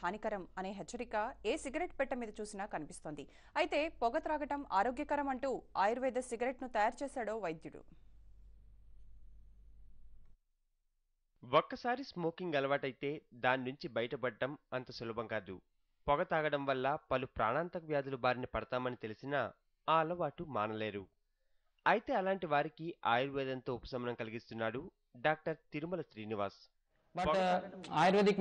హానికరం అనే హెచ్చరిక ఏ సిగరెట్ పెట్టె మీద చూసినా కనిపిస్తోంది. అయితే పొగ త్రాగటం ఆరోగ్యకరం అంటూ ఆయుర్వేద సిగరెట్ను తయారు చేశాడో వైద్యుడు. ఒక్కసారి స్మోకింగ్ అలవాటైతే దాని నుంచి బయటపడటం అంత సులభం కాదు. పొగ తాగడం వల్ల పలు ప్రాణాంతక వ్యాధుల బారిన పడతామని తెలిసినా ఆ అలవాటు మానలేరు. అయితే అలాంటి వారికి ఆయుర్వేదంతో ఉపశమనం కలిగిస్తున్నాడు డాక్టర్ తిరుమల శ్రీనివాస్. బట్ పొగ తాగడం ఆయుర్వేదిక్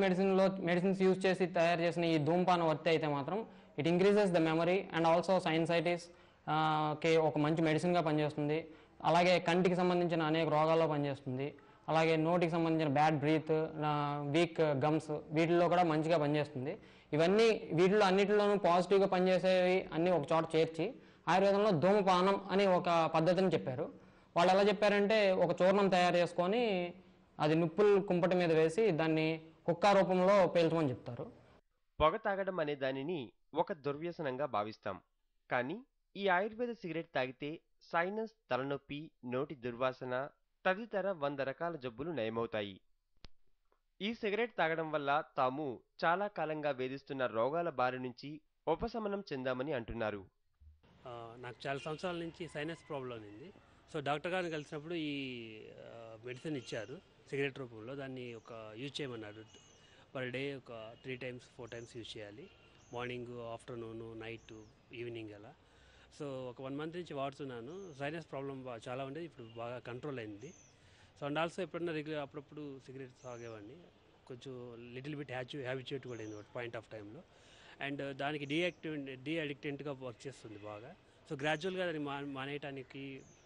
మెడిసిన్స్ యూజ్ చేసి తయారు చేసిన ఈ ధూమపాన వత్తి అయితే మాత్రం it increases the memory and also sinusitis కి ఒక మంచి మెడిసిన్గా పనిచేస్తుంది. అలాగే కంటికి సంబంధించిన అనేక రోగాల్లో పనిచేస్తుంది. అలాగే నోటికి సంబంధించిన బ్యాడ్ బ్రీత్, వీక్ గమ్స్ వీటిల్లో కూడా మంచిగా పనిచేస్తుంది. ఇవన్నీ వీటిలో అన్నిటిలోనూ పాజిటివ్గా పనిచేసేవి అన్నీ ఒక చోట చేర్చి ఆయుర్వేదంలో ధూమపానం అని ఒక పద్ధతిని చెప్పారు. వాళ్ళు ఎలా చెప్పారంటే ఒక చూర్ణం తయారు చేసుకొని అది నిప్పులు కుంపటి మీద వేసి దాన్ని కుక్క రూపంలో పేల్చమని చెప్తారు. పొగ తాగడం అనే దానిని ఒక దుర్వ్యసనంగా భావిస్తాం. కానీ ఈ ఆయుర్వేద సిగరెట్ తాగితే సైనస్, తలనొప్పి, నోటి దుర్వాసన తదితర 100 రకాల జబ్బులు నయమవుతాయి. ఈ సిగరెట్ తాగడం వల్ల తాము చాలా కాలంగా వేధిస్తున్న రోగాల బారి నుంచి ఉపశమనం చెందామని అంటున్నారు. నాకు చాలా సంవత్సరాల నుంచి సైనస్ ప్రాబ్లం ఉంది. సో డాక్టర్ గారిని కలిసినప్పుడు ఈ మెడిసిన్ ఇచ్చారు సిగరెట్ రూపంలో. దాన్ని ఒక యూజ్ చేయమన్నారు. పర్ డే ఒక 3 times 4 times యూజ్ చేయాలి. మార్నింగ్, ఆఫ్టర్నూన్, నైట్, ఈవినింగ్ అలా. సో ఒక 1 month నుంచి వాడుతున్నాను. సైనస్ ప్రాబ్లం చాలా ఉండేది, ఇప్పుడు బాగా కంట్రోల్ అయింది. సో అండ్ ఆల్సో ఎప్పుడన్నా రెగ్యులర్ అప్పుడప్పుడు సిగరెట్ తాగేవాడిని. కొంచెం లిటిల్ బిట్ హ్యాబిచ్యుయేట్ కూడా అయింది పాయింట్ ఆఫ్ టైంలో. అండ్ దానికి డీఅడిక్టెంట్గా వర్క్ చేస్తుంది బాగా. సో గ్రాడ్యువల్గా దాన్ని మానేయటానికి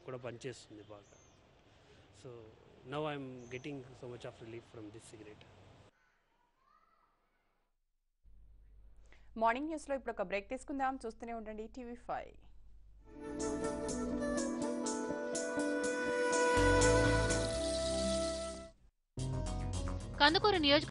కూడా పనిచేస్తుంది బాగా. So now I'm getting so much of relief from this cigarette. Morning న్యూస్లో ఇప్పుడు ఒక బ్రేక్ తీసుకుందాం. చూస్తూనే ఉండండి TV5. కందుకూరు నియోజక